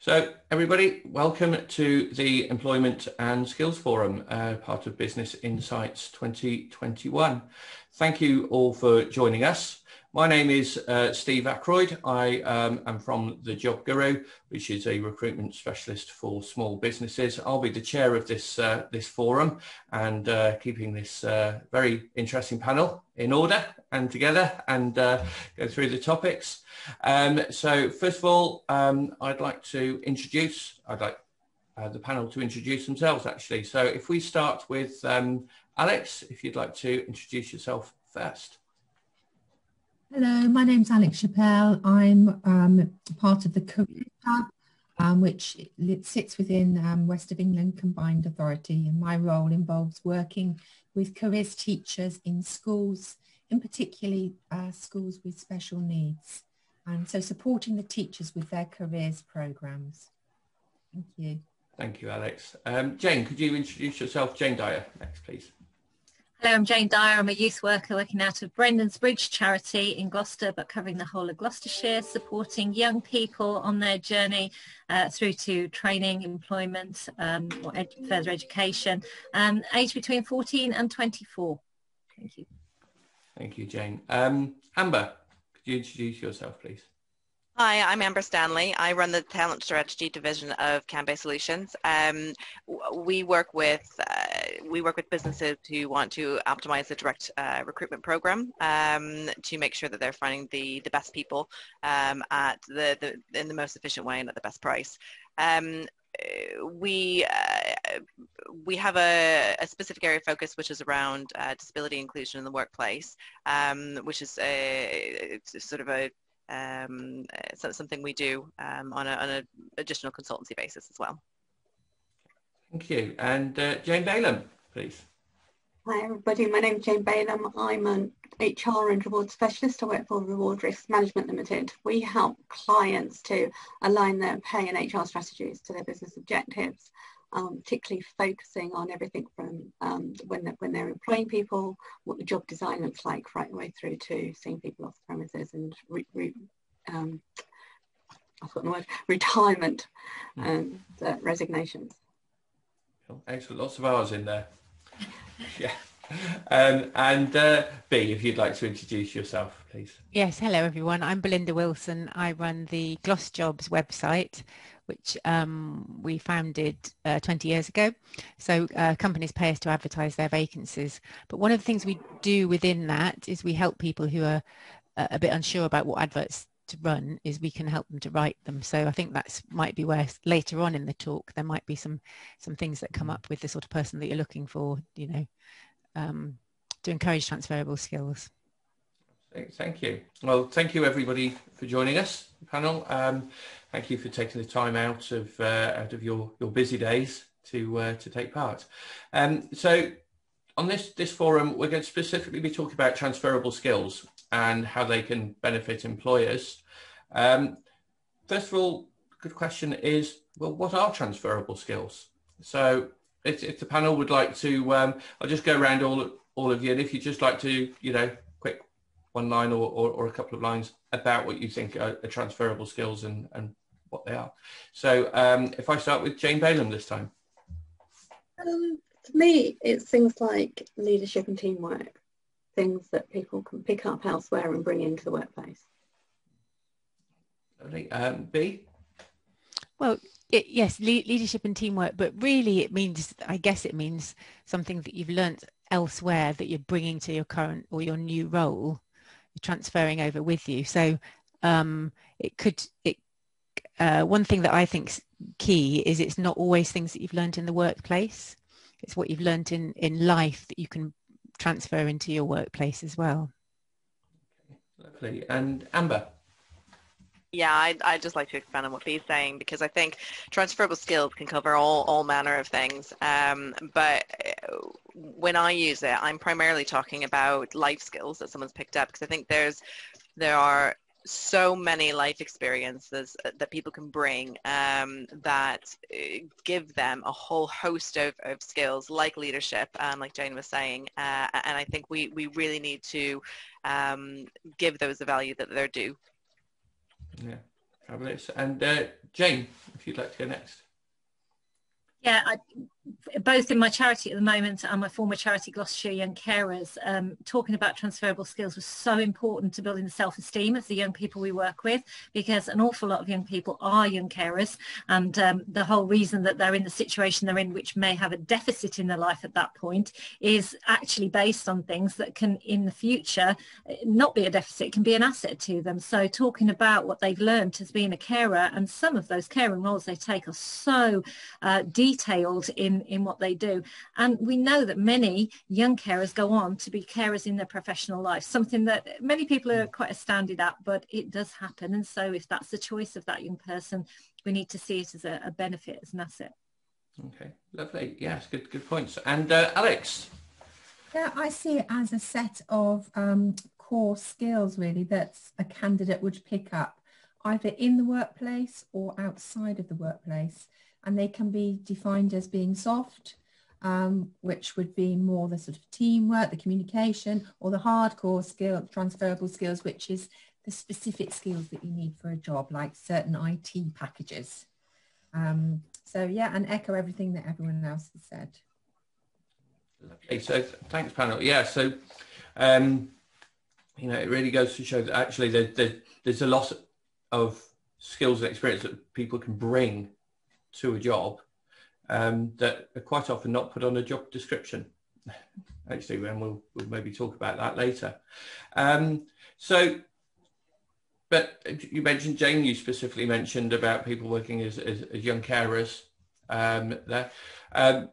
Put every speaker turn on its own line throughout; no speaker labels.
So everybody, welcome to the Employment and Skills Forum, part of Business Insights 2021. Thank you all for joining us. My name is Steve Ackroyd. I am from the Job Guru, which is a recruitment specialist for small businesses. I'll be the chair of this forum and keeping this very interesting panel in order and together and go through the topics. So first of all, I'd like the panel to introduce themselves actually. So if we start with Alex, if you'd like to introduce yourself first.
Hello, my name's Alex Chappelle. I'm part of the Careers Hub, which sits within West of England Combined Authority, and my role involves working with careers teachers in schools, in particularly schools with special needs, and so supporting the teachers with their careers programmes. Thank you. Thank you,
Alex. Jane, could you introduce yourself? Jane Dyer, next, please.
Hello, I'm Jane Dyer. I'm a youth worker working out of Brendan's Bridge charity in Gloucester, but covering the whole of Gloucestershire, supporting young people on their journey through to training, employment, or further education, aged between 14 and 24. Thank you.
Thank you, Jane. Amber, could you introduce yourself, please?
Hi, I'm Amber Stanley. I run the Talent Strategy Division of Canbase Solutions. We work with businesses who want to optimize the direct recruitment program to make sure that they're finding the best people in the most efficient way and at the best price. We have a specific area of focus which is around disability inclusion in the workplace, which is something we do on an additional consultancy basis as well.
Thank you. And Jane Balaam, please.
Hi everybody, my name is Jane Balaam. I'm an HR and reward specialist. I work for Reward Risk Management Limited. We help clients to align their pay and HR strategies to their business objectives, particularly focusing on everything from when they're employing people, what the job design looks like, right the way through to seeing people off the premises and I've forgotten the word, retirement and resignations.
Excellent, lots of hours in there. Yeah. B, if you'd like to introduce yourself, please.
Yes, hello everyone. I'm Belinda Wilson. I run the Gloss Jobs website, which we founded 20 years ago. So companies pay us to advertise their vacancies. But one of the things we do within that is we help people who are a bit unsure about what adverts to run, is we can help them to write them. So I think that might be where later on in the talk there might be some things that come up with the sort of person that you're looking for, you know, to encourage transferable skills.
Thank you. Well, thank you everybody for joining us, panel. Thank you for taking the time out of your busy days to take part. So on this forum, we're going to specifically be talking about transferable skills and how they can benefit employers. First of all, good question is, well, what are transferable skills? So if the panel would like to, I'll just go around all of you, and if you'd just like to, you know, quick one line or a couple of lines about what you think are transferable skills and what they are. So if I start with Jane Balaam this time.
For me, it's things like leadership and teamwork, things that people can pick up elsewhere and bring into the workplace.
B?
Well, yes, leadership and teamwork, but really it means, I guess it means something that you've learnt elsewhere that you're bringing to your current or your new role, you're transferring over with you. So one thing that I think's key is it's not always things that you've learnt in the workplace. It's what you've learnt in life that you can transfer into your workplace as well.
Lovely. And Amber?
Yeah, I'd just like to expand on what Bee's saying, because I think transferable skills can cover all manner of things. But when I use it, I'm primarily talking about life skills that someone's picked up, because I think there are so many life experiences that people can bring that give them a whole host of skills like leadership, like Jane was saying, and I think we really need to give those the value that they're due.
Yeah, Fabulous. And Jane, if you'd like to go next.
Yeah, both in my charity at the moment and my former charity, Gloucestershire Young Carers, talking about transferable skills was so important to building the self-esteem of the young people we work with, because an awful lot of young people are young carers, and the whole reason that they're in the situation they're in, which may have a deficit in their life at that point, is actually based on things that can in the future not be a deficit, can be an asset to them. So talking about what they've learned as being a carer, and some of those caring roles they take are so detailed in what they do, and we know that many young carers go on to be carers in their professional life, something that many people are quite astounded at, but it does happen. And so if that's the choice of that young person, we need to see it as a benefit, as an asset.
Okay, lovely. Yes, good points. And Alex?
Yeah, I see it as a set of core skills really that a candidate would pick up either in the workplace or outside of the workplace. And they can be defined as being soft, which would be more the sort of teamwork, the communication, or the hardcore skill, transferable skills, which is the specific skills that you need for a job, like certain IT packages. So yeah, and echo everything that everyone else has said.
Okay, so thanks, panel. Yeah, so you know, it really goes to show that actually there's a lot of skills and experience that people can bring to a job that are quite often not put on a job description. Actually, and we'll maybe talk about that later. But you mentioned, Jane, you specifically mentioned about people working as young carers there. I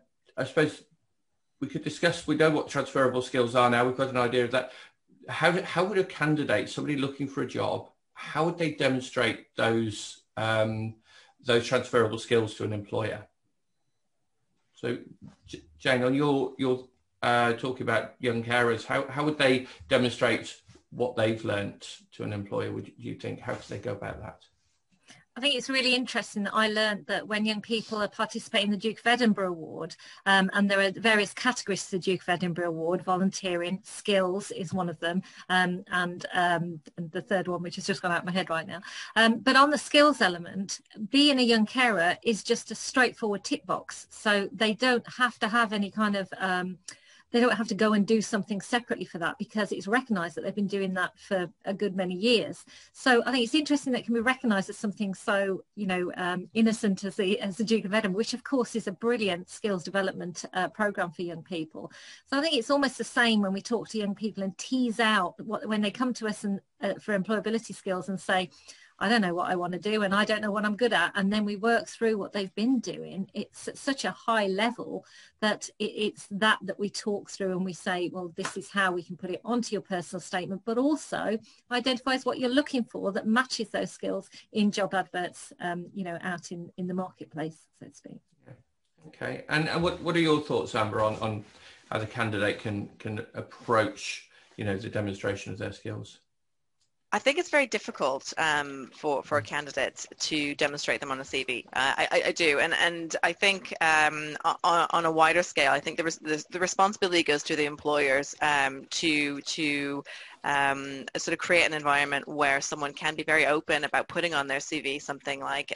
suppose we could discuss, we know what transferable skills are now, we've got an idea of that. How would a candidate, somebody looking for a job, how would they demonstrate those transferable skills to an employer? So, Jane, on your talking about young carers, how would they demonstrate what they've learnt to an employer, would you think? How could they go about that?
I think it's really interesting that I learned that when young people are participating in the Duke of Edinburgh Award, and there are various categories to the Duke of Edinburgh Award, volunteering, skills is one of them, and the third one, which has just gone out of my head right now. But on the skills element, being a young carer is just a straightforward tick box. So they don't have to have any kind of they don't have to go and do something separately for that, because it's recognised that they've been doing that for a good many years. So I think it's interesting that it can be recognised as something so, you know, innocent as the Duke of Edinburgh, which of course is a brilliant skills development programme for young people. So I think it's almost the same when we talk to young people and tease out when they come to us and for employability skills and say, I don't know what I want to do and I don't know what I'm good at. And then we work through what they've been doing. It's at such a high level that it's that we talk through and we say, well, this is how we can put it onto your personal statement, but also identifies what you're looking for that matches those skills in job adverts, you know, out in the marketplace, so to speak.
Okay. And what are your thoughts, Amber, on how the candidate can approach, you know, the demonstration of their skills?
I think it's very difficult for a candidate to demonstrate them on a CV. I do, and I think on a wider scale, I think the responsibility goes to the employers to sort of create an environment where someone can be very open about putting on their CV something like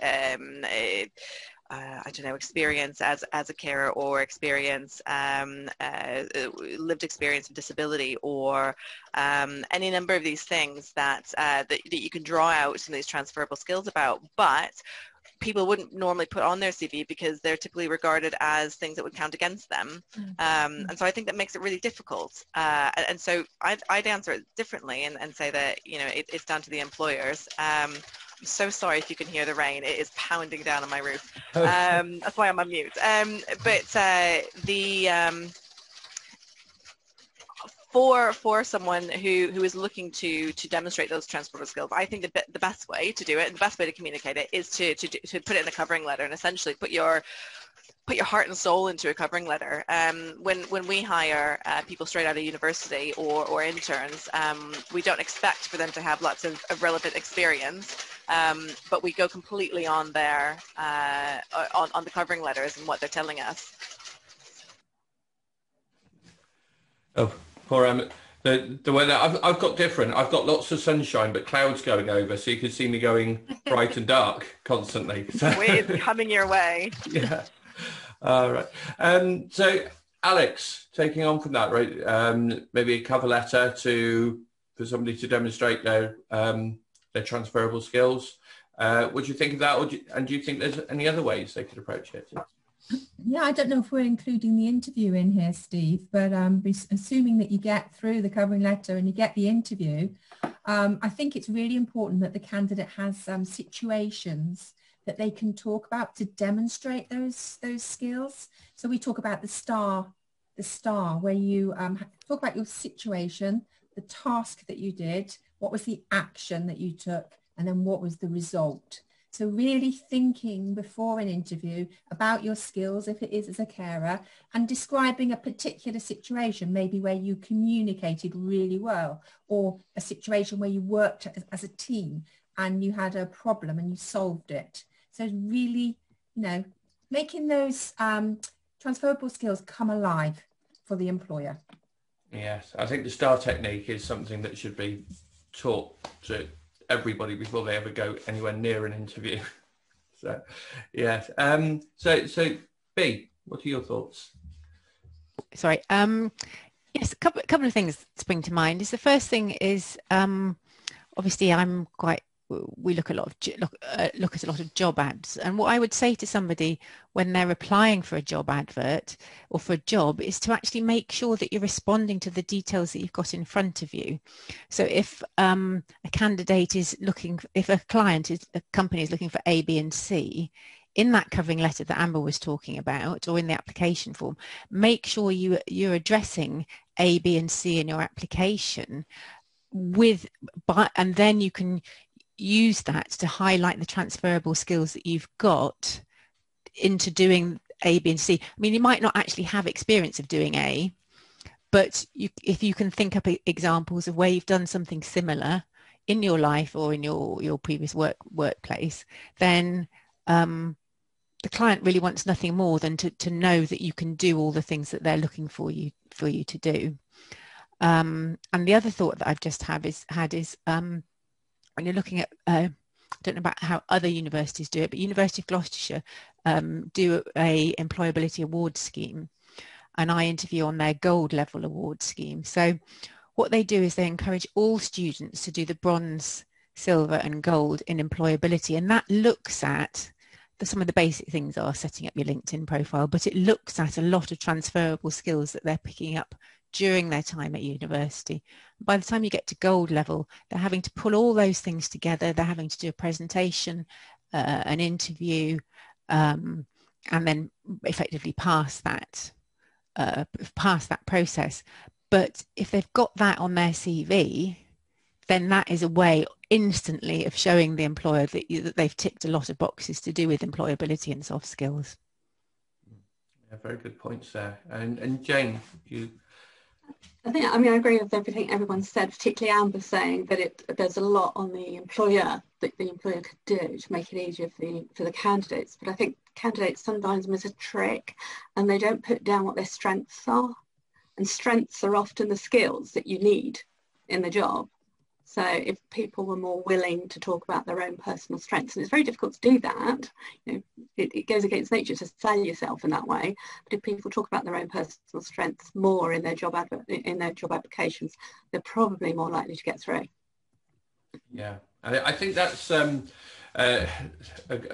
I don't know, experience as a carer, or experience, lived experience of disability, or any number of these things that you can draw out some of these transferable skills about, but people wouldn't normally put on their CV because they're typically regarded as things that would count against them. And so I think that makes it really difficult. And so I'd answer it differently and say that, you know, it's down to the employers. I'm so sorry if you can hear the rain. It is pounding down on my roof. That's why I'm on mute. For someone who is looking to demonstrate those transferable skills, I think the best way to do it, and the best way to communicate it, is to put it in a covering letter, and essentially put your heart and soul into a covering letter. When we hire people straight out of university or interns, we don't expect for them to have lots of relevant experience, but we go completely on there on the covering letters and what they're telling us.
Oh, poor The weather, I've got different. I've got lots of sunshine, but clouds going over, so you can see me going bright and dark constantly. So,
Waves coming your way.
Yeah. All right. So, Alex, taking on from that, right? Maybe a cover letter for somebody to demonstrate their transferable skills. What do you think of that? And do you think there's any other ways they could approach it?
Yeah, I don't know if we're including the interview in here, Steve, but assuming that you get through the covering letter and you get the interview, I think it's really important that the candidate has situations that they can talk about to demonstrate those skills. So we talk about the star, where you talk about your situation, the task that you did, what was the action that you took, and then what was the result. So really thinking before an interview about your skills, if it is as a carer, and describing a particular situation, maybe where you communicated really well, or a situation where you worked as a team and you had a problem and you solved it. So really, making those transferable skills come alive for the employer.
Yes, I think the STAR technique is something that should be taught to everybody before they ever go anywhere near an interview. So, yes. So B, what are your thoughts?
Sorry. Yes, a couple of things spring to mind. The first thing is obviously we look at a lot of job ads, and what I would say to somebody when they're applying for a job advert or for a job is to actually make sure that you're responding to the details that you've got in front of you. So if a candidate is looking, if a company is looking for A, B and C, in that covering letter that Amber was talking about, or in the application form, make sure you're addressing A, B and C in your application and then you can use that to highlight the transferable skills that you've got into doing A, B and C. I mean, you might not actually have experience of doing A, but if you can think up examples of where you've done something similar in your life or in your previous workplace, then the client really wants nothing more than to know that you can do all the things that they're looking for you to do. And the other thought that I've just had is when you're looking at, I don't know about how other universities do it, but University of Gloucestershire do a employability award scheme, and I interview on their gold level award scheme. So what they do is they encourage all students to do the bronze, silver and gold in employability, and that looks at some of the basic things are setting up your LinkedIn profile, but it looks at a lot of transferable skills that they're picking up during their time at university. By the time you get to gold level, they're having to pull all those things together. They're having to do a presentation, an interview, and then effectively pass that process. But if they've got that on their CV, then that is a way instantly of showing the employer that they've ticked a lot of boxes to do with employability and soft skills.
Yeah, very good points there. And Jane,
I agree with everything everyone said, particularly Amber saying that there's a lot on the employer that the employer could do to make it easier for the candidates. But I think candidates sometimes miss a trick and they don't put down what their strengths are. And strengths are often the skills that you need in the job. So if people were more willing to talk about their own personal strengths, and it's very difficult to do that, it goes against nature to sell yourself in that way. But if people talk about their own personal strengths more in their job applications, they're probably more likely to get through.
Yeah, I think that's a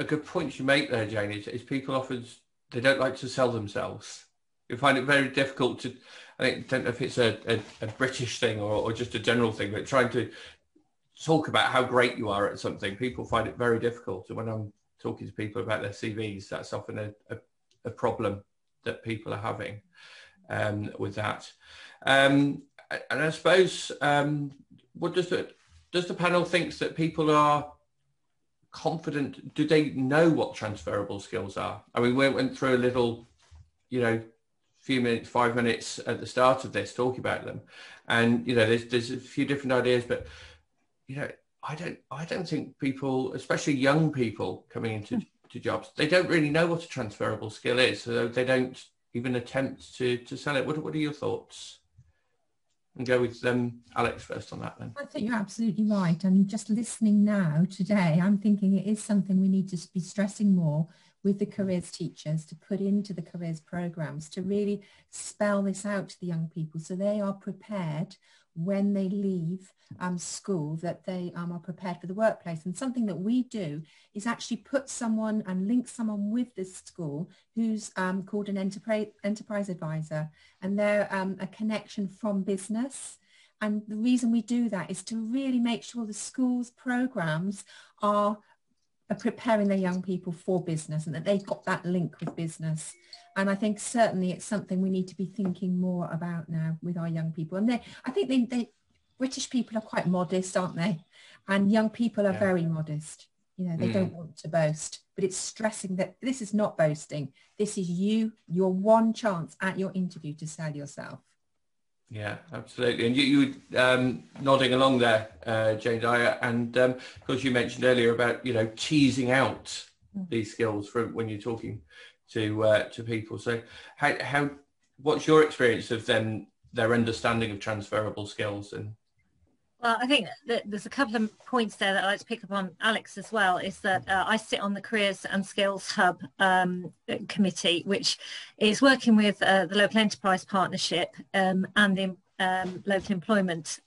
good point you make there, Jane. Is people often they don't like to sell themselves. You find it very difficult to. I don't know if it's a British thing or just a general thing, but trying to talk about how great you are at something, people find it very difficult. And when I'm talking to people about their CVs, that's often a problem that people are having with that. And I suppose, what does the panel think that people are confident? Do they know what transferable skills are? I mean, we went through a little, few minutes, 5 minutes at the start of this talking about them, and there's a few different ideas, but I don't think people, especially young people coming into jobs, they don't really know what a transferable skill is, so they don't even attempt to sell it. What are your thoughts? and go with Alex first on that then.
I think you're absolutely right. And just listening now today, I'm thinking it is something we need to be stressing more with the careers teachers, to put into the careers programs, to really spell this out to the young people so they are prepared when they leave school, that they are prepared for the workplace. And something that we do is actually put someone and link someone with this school who's called an enterprise advisor, and they're a connection from business. And the reason we do that is to really make sure the school's programs are preparing their young people for business, and that they've got that link with business. And I think certainly it's something we need to be thinking more about now with our young people. And I think British people are quite modest, aren't they? And young people are very modest. You know, they don't want to boast, but it's stressing that this is not boasting. This is your one chance at your interview to sell yourself.
Yeah, absolutely. And you nodding along there, Jane Dyer, and of course you mentioned earlier about, you know, teasing out these skills from when you're talking to people. So what's your experience of their understanding of transferable skills? And
well, I think that there's a couple of points there that I'd like to pick up on Alex as well, is that I sit on the Careers and Skills Hub committee, which is working with the Local Enterprise Partnership and the local employment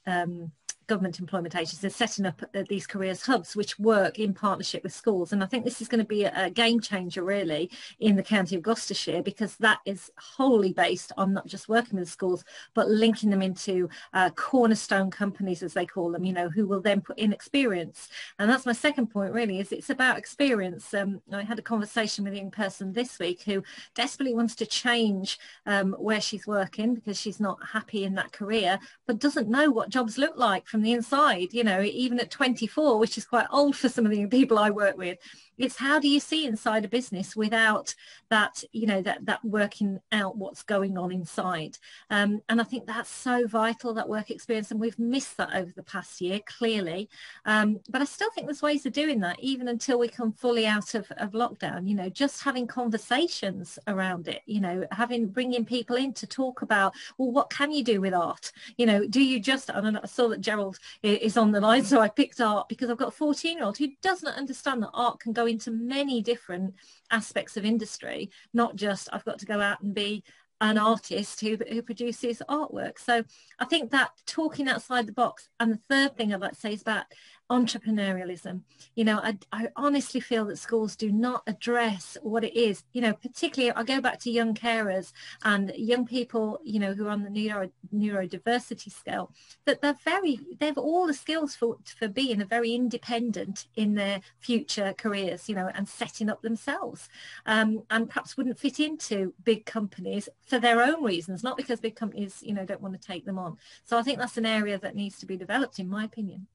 government employment agencies, setting up these careers hubs which work in partnership with schools. And I think this is going to be a game changer really in the county of Gloucestershire, because that is wholly based on not just working with schools but linking them into cornerstone companies, as they call them, you know, who will then put in experience. And that's my second point really, is it's about experience. I had a conversation with a young person this week who desperately wants to change where she's working because she's not happy in that career, but doesn't know what jobs look like from the inside, you know, even at 24, which is quite old for some of the people I work with. It's how do you see inside a business without that, you know, that working out what's going on inside. And I think that's so vital, that work experience, and we've missed that over the past year, clearly. But I still think there's ways of doing that, even until we come fully out of lockdown, you know, just having conversations around it, you know, bringing people in to talk about, well, what can you do with art? You know, do you just, I don't know, I saw that Gerald is on the line, so I picked art because I've got a 14-year-old who doesn't understand that art can go into many different aspects of industry, not just I've got to go out and be an artist who produces artwork. So I think that talking outside the box. And the third thing I'd like to say is about entrepreneurialism. You know, I honestly feel that schools do not address what it is, you know, particularly I go back to young carers and young people, you know, who are on the neurodiversity scale, that they've all the skills for being a very independent in their future careers, you know, and setting up themselves, and perhaps wouldn't fit into big companies for their own reasons, not because big companies, you know, don't want to take them on. So I think that's an area that needs to be developed, in my opinion.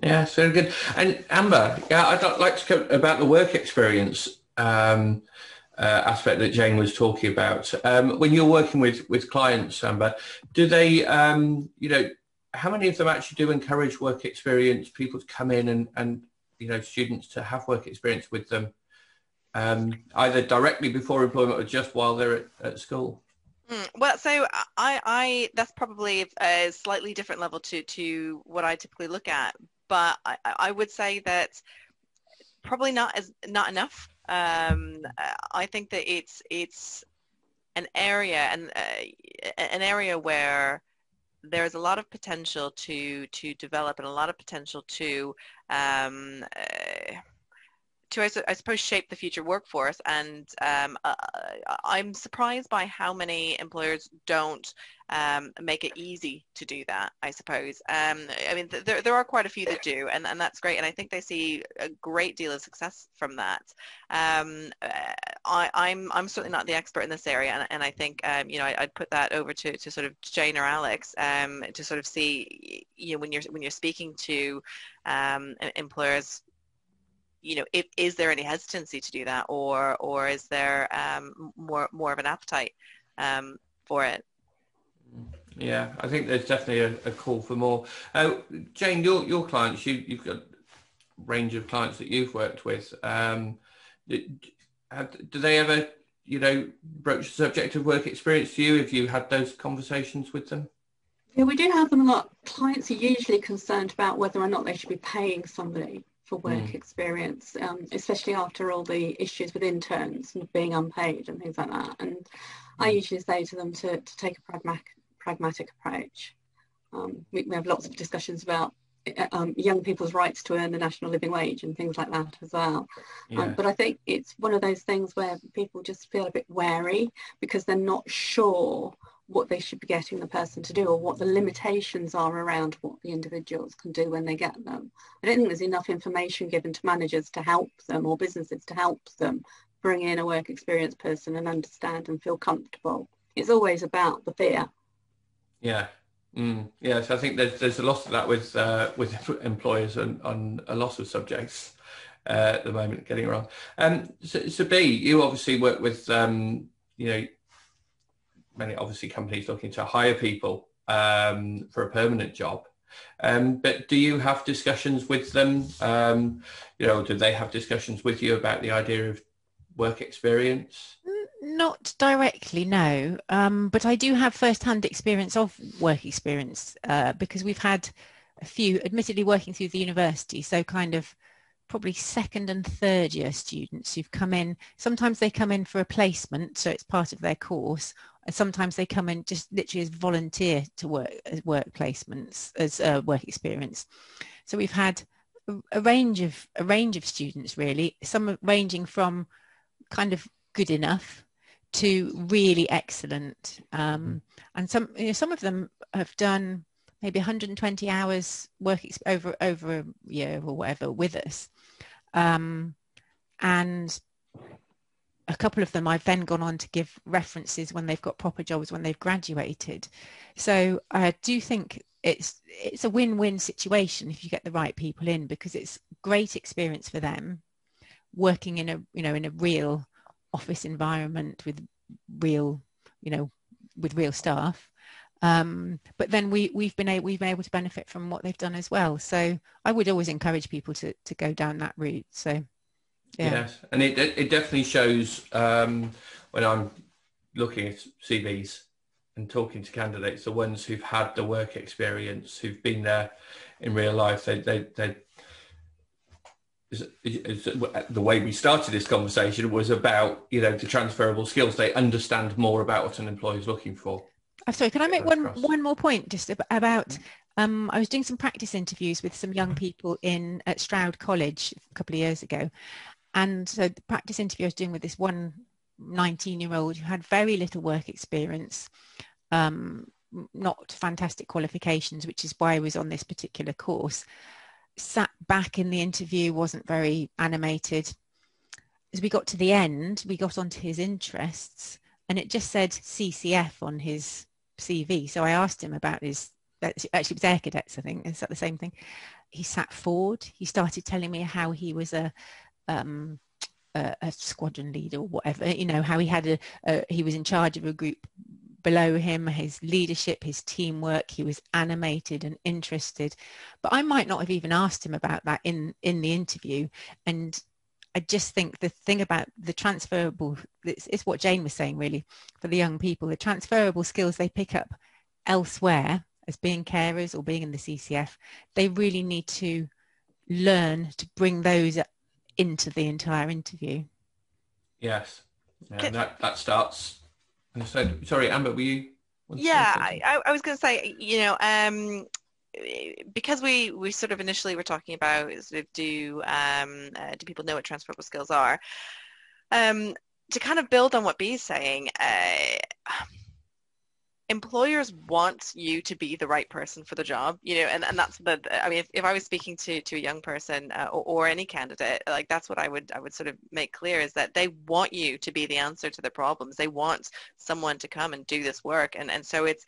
yeah, so good. And Amber, yeah, I'd like to talk about the work experience aspect that Jane was talking about. When you're working with clients, Amber, do they, you know, how many of them actually do encourage work experience, people to come in and you know, students to have work experience with them, either directly before employment or just while they're at school?
Well, so I that's probably a slightly different level to what I typically look at, but I would say that probably not enough. I think that it's an area an area where there's a lot of potential to develop, and a lot of potential to I suppose shape the future workforce. And I'm surprised by how many employers don't make it easy to do that, I suppose. I mean, there are quite a few that do, and that's great, and I think they see a great deal of success from that. I'm certainly not the expert in this area, and I think you know, I'd put that over to sort of Jane or Alex to sort of see, you know, when you're speaking to employers, you know, is there any hesitancy to do that, or is there more of an appetite for it?
Yeah, I think there's definitely a call for more. Jane, your clients, you've got a range of clients that you've worked with. Do they ever, you know, broach the subject of work experience to you? Have you had those conversations with them?
Yeah, we do have them a lot. Clients are usually concerned about whether or not they should be paying somebody for work experience, especially after all the issues with interns and being unpaid and things like that. And I usually say to them to take a pragmatic approach. We have lots of discussions about young people's rights to earn the national living wage and things like that as well. But I think it's one of those things where people just feel a bit wary because they're not sure what they should be getting the person to do, or what the limitations are around what the individuals can do when they get them. I don't think there's enough information given to managers to help them, or businesses to help them bring in a work experience person and understand and feel comfortable. It's always about the fear.
Yeah. Yes, I think there's a lot of that with employers on a lot of subjects at the moment getting wrong. So B, you obviously work with many obviously companies looking to hire people for a permanent job. But do you have discussions with them? Do they have discussions with you about the idea of work experience?
Not directly, no. But I do have first-hand experience of work experience because we've had a few, admittedly working through the university, so kind of probably second and third year students who've come in. Sometimes they come in for a placement, so it's part of their course. And sometimes they come in just literally as volunteer to work as work placements, as work experience. So we've had a range of students really, some ranging from kind of good enough to really excellent, and some of them have done maybe 120 hours work over a year or whatever with us, and a couple of them I've then gone on to give references when they've got proper jobs when they've graduated. So I do think it's a win-win situation if you get the right people in, because it's great experience for them working in a real office environment with real staff, but then we've been able to benefit from what they've done as well. So I would always encourage people to go down that route. So yeah.
Yes, and it definitely shows when I'm looking at CVs and talking to candidates, the ones who've had the work experience, who've been there in real life, the way we started this conversation was about the transferable skills. They understand more about what an employer is looking for.
I'm sorry, can I make one more point just about I was doing some practice interviews with some young people at Stroud College a couple of years ago, and so the practice interview I was doing with this one 19-year-old who had very little work experience, not fantastic qualifications, which is why I was on this particular course. Sat back in the interview, wasn't very animated. As we got to the end, we got onto his interests and it just said CCF on his CV. So I asked him about actually it was Air Cadets, I think. Is that the same thing? He sat forward. He started telling me how he was a squadron leader or whatever, how he had he was in charge of a group below him, his leadership, his teamwork. He was animated and interested, but I might not have even asked him about that in the interview. And I just think the thing about the transferable, it's what Jane was saying really, for the young people, the transferable skills they pick up elsewhere as being carers or being in the CCF, they really need to learn to bring those into the entire interview.
Yes, that starts. And so, sorry, Amber, were you?
Yeah, I was going to say, because we sort of initially were talking about do people know what transferable skills are? To kind of build on what Bee's saying, employers want you to be the right person for the job, and that's if I was speaking to a young person or any candidate, like that's what I would sort of make clear, is that they want you to be the answer to their problems. They want someone to come and do this work, and so it's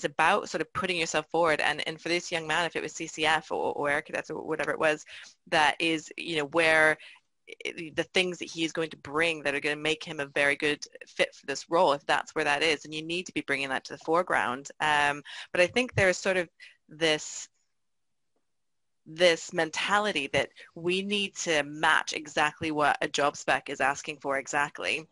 about sort of putting yourself forward. And for this young man, if it was CCF or Air Cadets or whatever it was, that is where the things that he is going to bring that are going to make him a very good fit for this role, if that's where that is, and you need to be bringing that to the foreground. But I think there's sort of this mentality that we need to match exactly what a job spec is asking for exactly.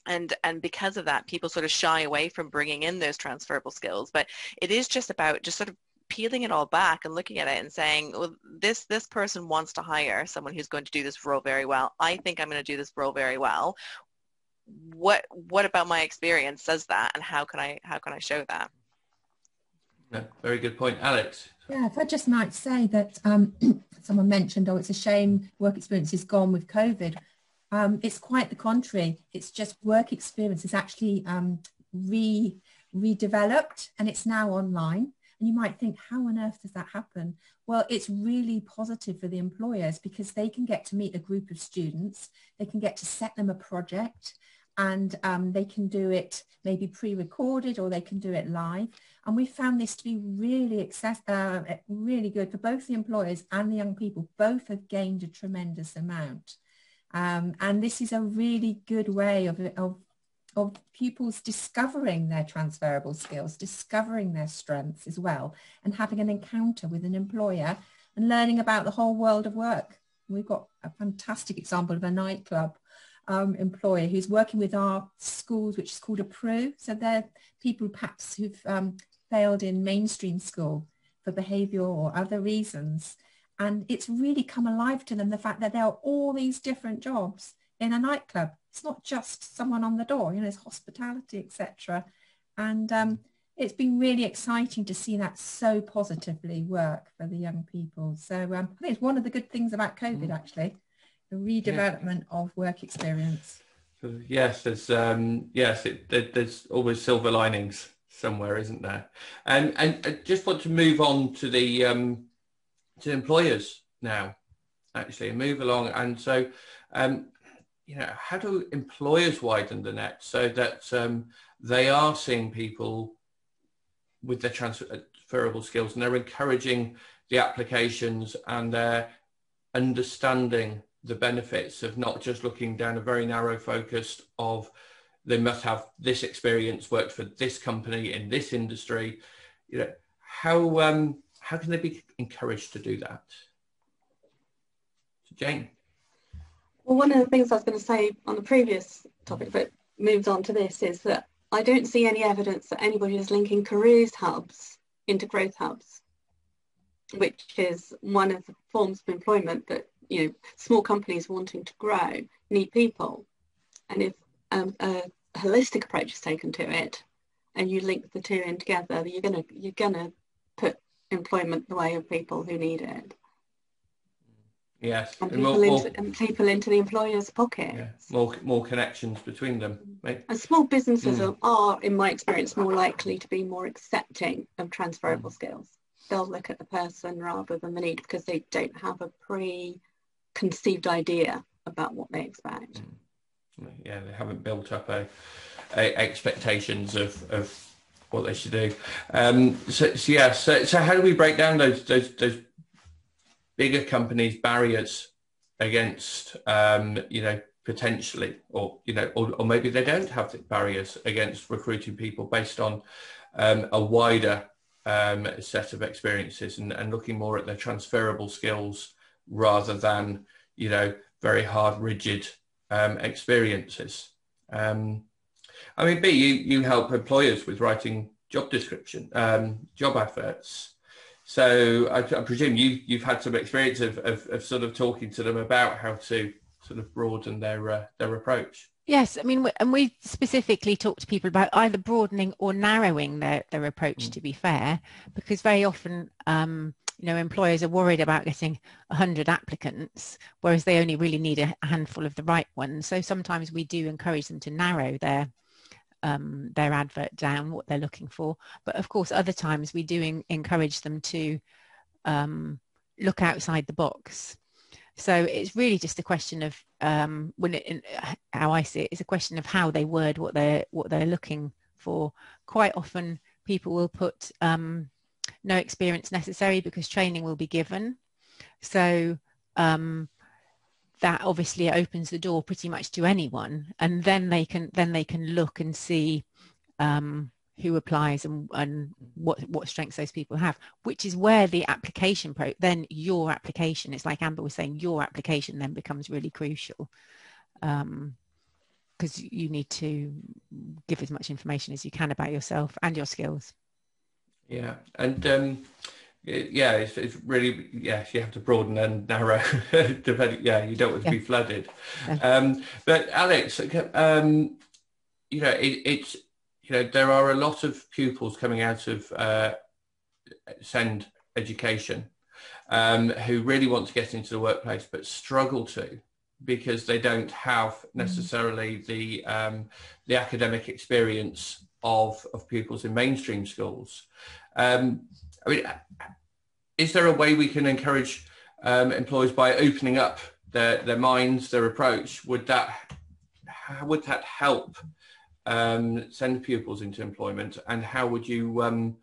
And because of that, people sort of shy away from bringing in those transferable skills. But it is just about just sort of peeling it all back and looking at it and saying, well, this person wants to hire someone who's going to do this role very well. I think I'm going to do this role very well. What about my experience says that, and how can I show that?
No, very good point, Alex.
Yeah, if I just might say that someone mentioned, oh, it's a shame work experience is gone with COVID. It's quite the contrary. It's just work experience is actually redeveloped, and it's now online. And you might think, how on earth does that happen? Well, it's really positive for the employers because they can get to meet a group of students. They can get to set them a project, and they can do it maybe pre-recorded, or they can do it live. And we found this to be really really good for both the employers and the young people. Both have gained a tremendous amount. And this is a really good way of pupils discovering their transferable skills, discovering their strengths as well, and having an encounter with an employer and learning about the whole world of work. We've got a fantastic example of a nightclub employer who's working with our schools, which is called a PRU. So they're people perhaps who've failed in mainstream school for behavioural or other reasons. And it's really come alive to them, the fact that there are all these different jobs in a nightclub. It's not just someone on the door, there's hospitality, etc. And it's been really exciting to see that so positively work for the young people. So I think it's one of the good things about COVID, actually, the redevelopment of work experience.
Yes, there's there's always silver linings somewhere, isn't there? And I just want to move on to the to employers now, actually, and move along. And so, how do employers widen the net so that they are seeing people with their transferable skills, and they're encouraging the applications, and they're understanding the benefits of not just looking down a very narrow focus of they must have this experience, worked for this company in this industry. How can they be encouraged to do that? Jane?
Well, one of the things I was going to say on the previous topic, but moves on to this, is that I don't see any evidence that anybody is linking careers hubs into growth hubs, which is one of the forms of employment that, small companies wanting to grow need people. And if a holistic approach is taken to it, and you link the two in together, you're gonna put employment the way of people who need it.
Yes,
and people into the employer's pocket.
Yeah. More connections between them. Right?
And small businesses are, in my experience, more likely to be more accepting of transferable skills. They'll look at the person rather than the need, because they don't have a preconceived idea about what they expect.
Yeah, they haven't built up a expectations of what they should do. So how do we break down those bigger companies' barriers against potentially, or maybe they don't have the barriers against recruiting people based on a wider set of experiences, and looking more at their transferable skills rather than very hard, rigid experiences. B, you help employers with writing job description, job adverts. So I presume you've had some experience of sort of talking to them about how to sort of broaden their approach.
Yes, and we specifically talk to people about either broadening or narrowing their approach, to be fair, because very often employers are worried about getting 100 applicants, whereas they only really need a handful of the right ones. So sometimes we do encourage them to narrow their advert down, what they're looking for. But of course, other times we do encourage them to look outside the box. So it's really just a question of how I see it, it's a question of how they word what they're looking for. Quite often people will put no experience necessary because training will be given. So that obviously opens the door pretty much to anyone, and then they can look and see who applies and what strengths those people have, which is where the application then your application, it's like Amber was saying, your application then becomes really crucial, because because you need to give as much information as you can about yourself and your skills.
Yeah, and yeah, it's really, yes, you have to broaden and narrow. Yeah, you don't want to be flooded.
Yeah.
But Alex, you know, it's, you know, there are a lot of pupils coming out of SEND education who really want to get into the workplace but struggle to, because they don't have necessarily the academic experience of pupils in mainstream schools. I mean, is there a way we can encourage employers by opening up their minds, their approach? How would that help send pupils into employment, and how would you,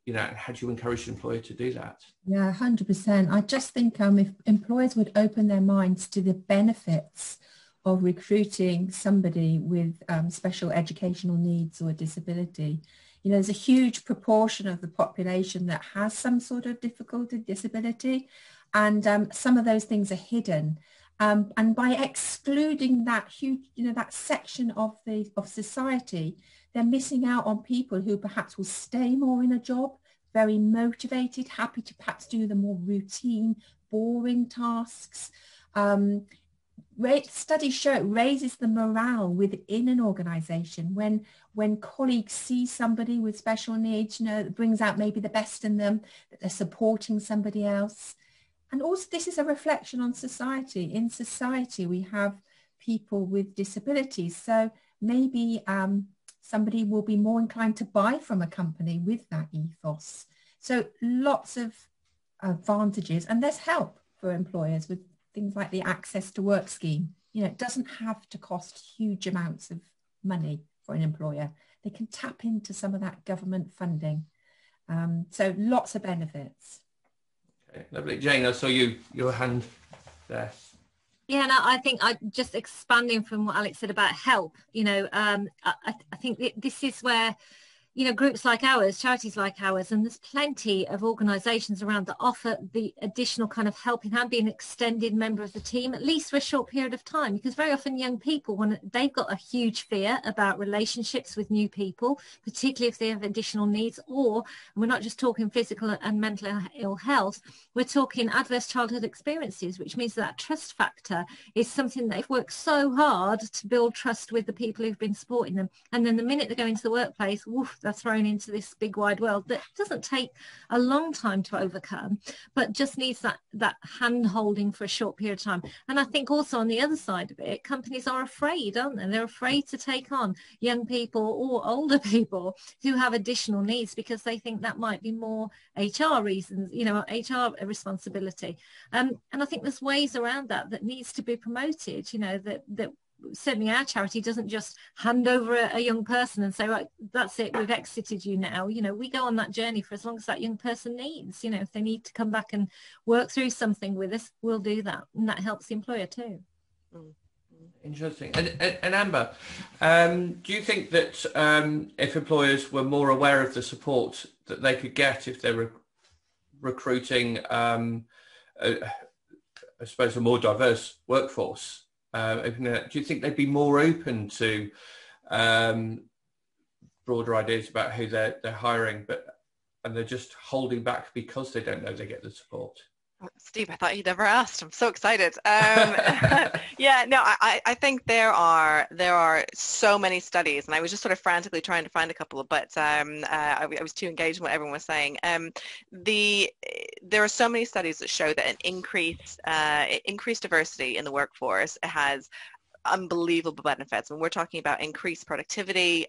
you know, how do you encourage the employer to do that?
Yeah, 100%. I just think if employers would open their minds to the benefits of recruiting somebody with special educational needs or disability. You know, there's a huge proportion of the population that has some sort of difficulty, disability, and some of those things are hidden. And by excluding that huge, you know, that section of society, they're missing out on people who perhaps will stay more in a job, very motivated, happy to perhaps do the more routine, boring tasks. Studies show it raises the morale within an organisation when colleagues see somebody with special needs, you know, it brings out maybe the best in them, that they're supporting somebody else. And also this is a reflection on society. In society, we have people with disabilities. So maybe somebody will be more inclined to buy from a company with that ethos. So lots of advantages, and there's help for employers with things like the Access to Work scheme. You know, it doesn't have to cost huge amounts of money for an employer. They can tap into some of that government funding. So lots of benefits.
Okay, lovely. Jane, I saw your hand there.
Yeah, no, I think just expanding from what Alex said about help, you know, I think this is where, you know, groups like ours, charities like ours, and there's plenty of organisations around that offer the additional kind of helping hand, being an extended member of the team, at least for a short period of time, because very often young people, when they've got a huge fear about relationships with new people, particularly if they have additional needs, or, and we're not just talking physical and mental ill health, we're talking adverse childhood experiences, which means that trust factor is something that they've worked so hard to build trust with the people who've been supporting them. And then the minute they go into the workplace, woof, they're thrown into this big wide world that doesn't take a long time to overcome, but just needs that hand holding for a short period of time. And I think also on the other side of it, companies are afraid, aren't they? They're afraid to take on young people or older people who have additional needs because they think that might be more HR reasons, you know, HR responsibility. And I think there's ways around that needs to be promoted, you know, that certainly our charity doesn't just hand over a young person and say, right, that's it, we've exited you now. You know, we go on that journey for as long as that young person needs. You know, if they need to come back and work through something with us, we'll do that. And that helps the employer too.
Interesting. And Amber, do you think that if employers were more aware of the support that they could get if they were recruiting, I suppose, a more diverse workforce, do you think they'd be more open to broader ideas about who they're hiring, and they're just holding back because they don't know they get the support?
Steve, I thought you'd never asked. I'm so excited. Yeah, no, I think there are so many studies, and I was just sort of frantically trying to find a couple, but I was too engaged in what everyone was saying. There are so many studies that show that an increased diversity in the workforce has unbelievable benefits. And we're talking about increased productivity,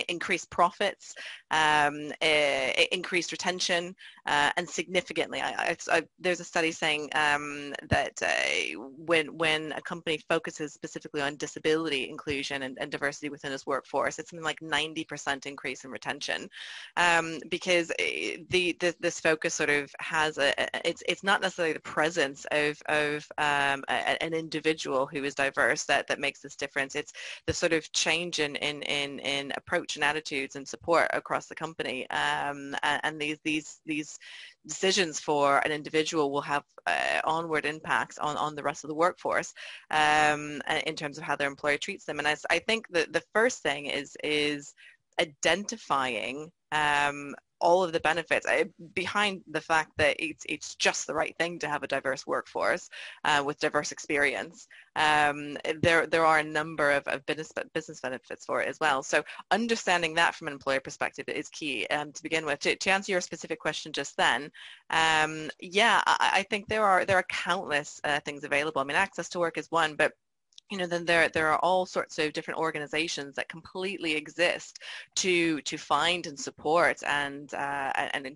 increased profits, increased retention, and significantly, there's a study saying that when a company focuses specifically on disability inclusion and diversity within its workforce, it's something like 90% increase in retention, because this focus sort of has it's not necessarily the presence of an individual who is diverse that that makes this difference. It's the sort of change in approach and attitudes and support across the company, and these decisions for an individual will have onward impacts on the rest of the workforce, in terms of how their employer treats them. And I think that the first thing is identifying all of the benefits behind the fact that it's just the right thing to have a diverse workforce with diverse experience. There are a number of business benefits for it as well. So understanding that from an employer perspective is key to begin with. To answer your specific question just then, yeah, I think there are countless things available. I mean, access to work is one, but then there are all sorts of different organizations that completely exist to find and support and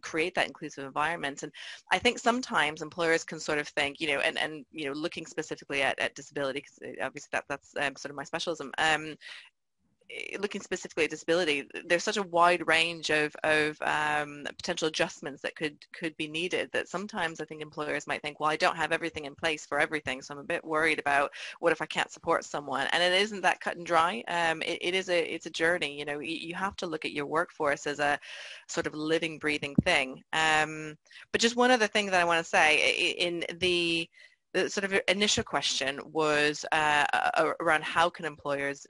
create that inclusive environment. And I think sometimes employers can sort of think, and looking specifically at disability, because obviously that's sort of my specialism. Looking specifically at disability, there's such a wide range of potential adjustments that could be needed that sometimes I think employers might think, well, I don't have everything in place for everything, so I'm a bit worried about what if I can't support someone. And it isn't that cut and dry. It's a journey. You have to look at your workforce as a sort of living, breathing thing. But just one other thing that I want to say in the sort of initial question was around how can employers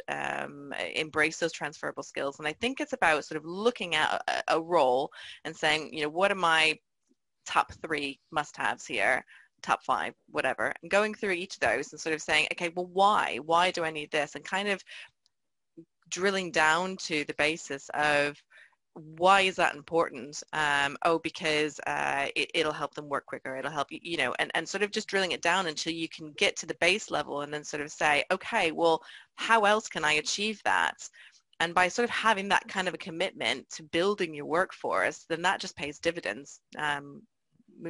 embrace those transferable skills. And I think it's about sort of looking at a role and saying, what are my top 3 must-haves here, top 5, whatever, and going through each of those and sort of saying, okay, well, why do I need this? And kind of drilling down to the basis of, why is that important? Because it'll help them work quicker. It'll help you, and sort of just drilling it down until you can get to the base level and then sort of say, okay, well, how else can I achieve that? And by sort of having that kind of a commitment to building your workforce, then that just pays dividends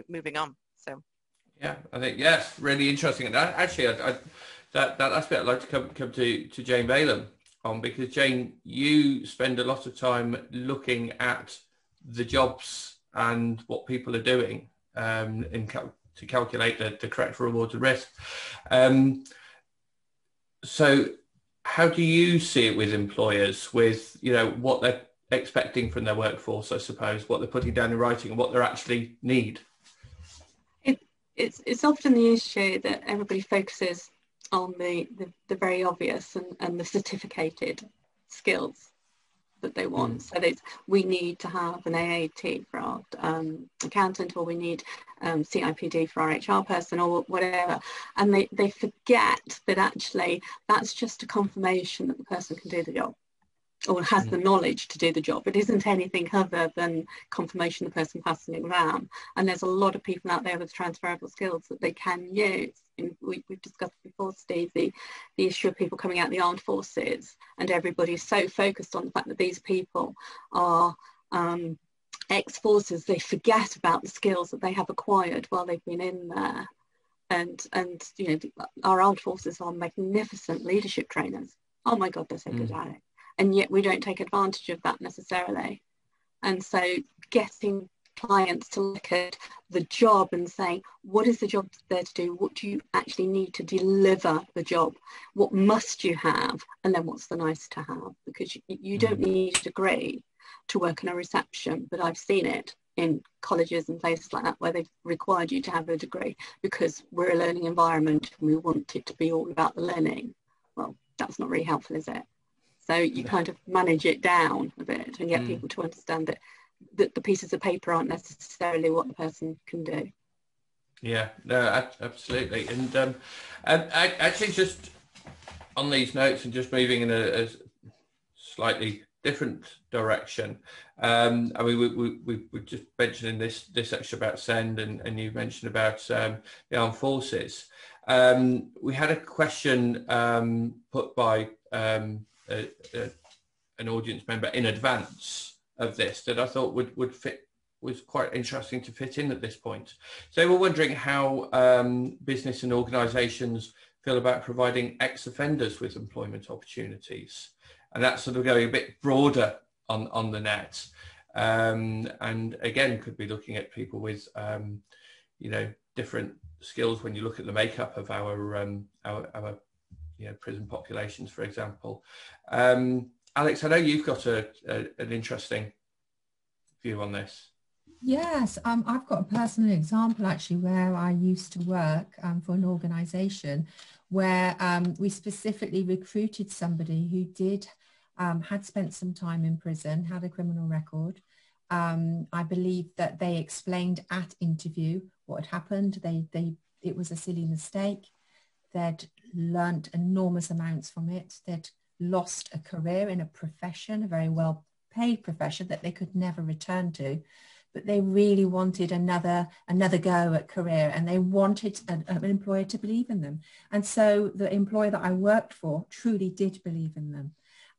moving on. So.
Yeah, I think, yes, really interesting. And actually, that aspect I'd like to come to Jane Balaam on, because Jane, you spend a lot of time looking at the jobs and what people are doing to calculate the correct rewards and risk. So how do you see it with employers, with what they're expecting from their workforce, I suppose, what they're putting down in writing and what they actually need?
It's often the issue that everybody focuses on the very obvious and the certificated skills that they want. So we need to have an AAT for our accountant, or we need CIPD for our HR person, or whatever. And they forget that actually that's just a confirmation that the person can do the job, or has the knowledge to do the job. It isn't anything other than confirmation the person passed an exam. And there's a lot of people out there with transferable skills that they can use. And we've discussed before, Steve, the issue of people coming out of the armed forces, and everybody's so focused on the fact that these people are ex-forces, they forget about the skills that they have acquired while they've been in there. And our armed forces are magnificent leadership trainers. Oh my God, they're so good at it. And yet we don't take advantage of that necessarily. And so getting clients to look at the job and saying, what is the job there to do? What do you actually need to deliver the job? What must you have? And then what's the nice to have? Because you don't need a degree to work in a reception, but I've seen it in colleges and places like that where they've required you to have a degree because we're a learning environment and we want it to be all about the learning. Well, that's not really helpful, is it? So you kind of manage it down a bit and get people to understand that the pieces of paper aren't necessarily what the person can do.
Yeah, no, absolutely. And actually, just on these notes and just moving in a slightly different direction. I mean, we just mentioned in this section about SEND, and you mentioned about the armed forces. We had a question put by an audience member in advance of this that I thought would fit, was quite interesting to fit in at this point. So we're wondering how business and organisations feel about providing ex-offenders with employment opportunities, and that's sort of going a bit broader on the net, and again could be looking at people with different skills when you look at the makeup of our prison populations, for example. Alex, I know you've got an interesting view on this.
Yes, I've got a personal example actually where I used to work for an organisation where we specifically recruited somebody who had spent some time in prison, had a criminal record. I believe that they explained at interview what had happened. It was a silly mistake. They'd learnt enormous amounts from it. They'd lost a career in a profession, a very well paid profession that they could never return to. But they really wanted another go at career, and they wanted an employer to believe in them. And so the employer that I worked for truly did believe in them.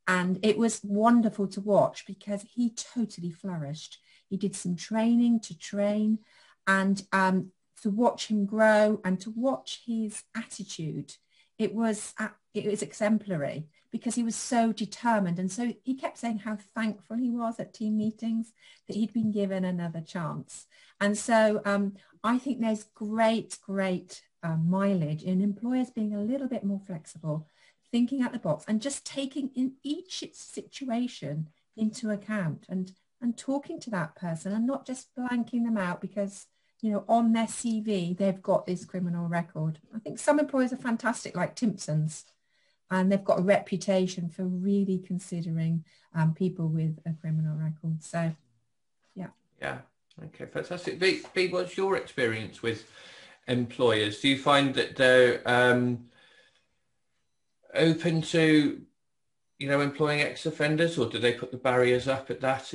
And it was wonderful to watch because he totally flourished. He did some training to train, and to watch him grow and to watch his attitude, it was exemplary, because he was so determined. And so he kept saying how thankful he was at team meetings that he'd been given another chance. And so I think there's great mileage in employers being a little bit more flexible, thinking out the box, and just taking in each situation into account and talking to that person, and not just blanking them out because, on their CV, they've got this criminal record. I think some employers are fantastic, like Timpson's, and they've got a reputation for really considering people with a criminal record. So, yeah.
Yeah. Okay, fantastic. B, what's your experience with employers? Do you find that they're open to, employing ex-offenders, or do they put the barriers up at that?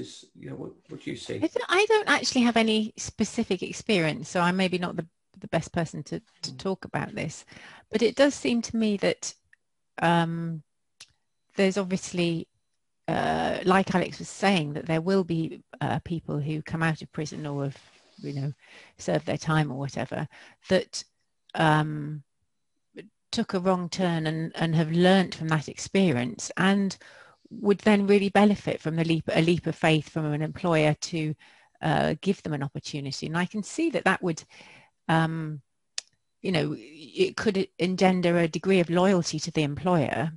What do you see?
I don't actually have any specific experience, so I'm maybe not the best person to talk about this. But it does seem to me that there's obviously, like Alex was saying, that there will be people who come out of prison or have, served their time or whatever, that took a wrong turn and have learnt from that experience, and would then really benefit from a leap of faith from an employer to give them an opportunity. And I can see that would, it could engender a degree of loyalty to the employer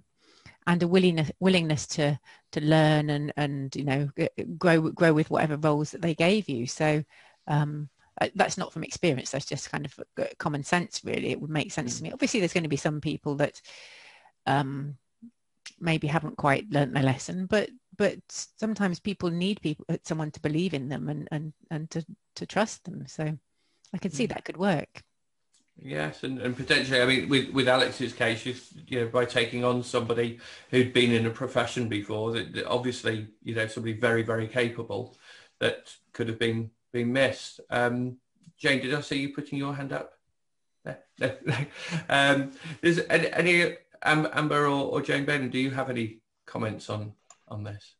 and a willingness to learn and grow with whatever roles that they gave you. So that's not from experience, that's just kind of common sense, really. It would make sense to me. Obviously there's going to be some people that maybe haven't quite learnt their lesson, but sometimes people need someone to believe in them and to trust them. So I can see that could work.
Yes, and potentially, I mean, with Alex's case, by taking on somebody who'd been in a profession before, that obviously, somebody very, very capable, that could have been missed. Jane, did I see you putting your hand up? No. Is any Amber or Jane Baden, do you have any comments on this?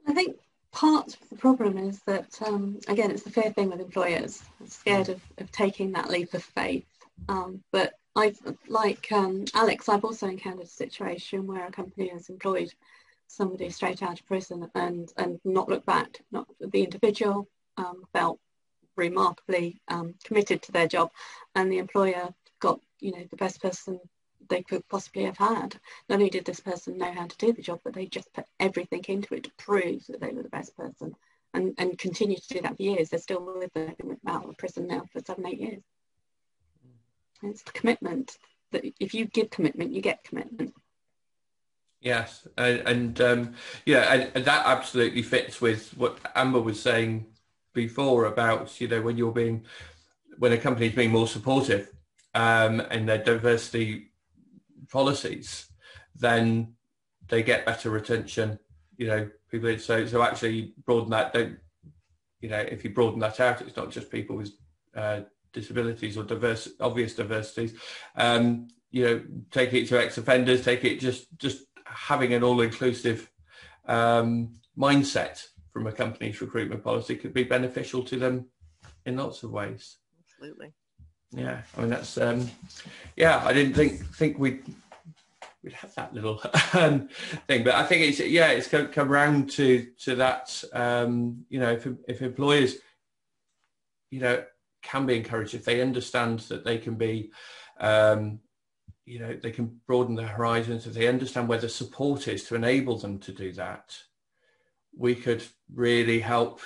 I
think part of the problem is that, again, it's the fear thing with employers. I'm scared of taking that leap of faith. But Alex, I've also encountered a situation where a company has employed somebody straight out of prison and not looked back. Not the individual felt remarkably committed to their job, and the employer got the best person they could possibly have had. Not only did this person know how to do the job, but they just put everything into it to prove that they were the best person, and continue to do that for years. They're still with them out of prison now for 7-8 years. And it's the commitment that if you give commitment, you get commitment.
Yes, and that absolutely fits with what Amber was saying before about when a company's being more supportive and their diversity policies, then they get better retention. People. So actually broaden that. If you broaden that out, it's not just people with disabilities or obvious diversities. Take it to ex-offenders. Take it just having an all-inclusive mindset from a company's recruitment policy could be beneficial to them in lots of ways.
Absolutely.
Yeah, I mean that's I didn't think we'd have that little thing, but I think it's come round to that. If employers can be encouraged, if they understand that they can be they can broaden their horizons, if they understand where the support is to enable them to do that, we could really help,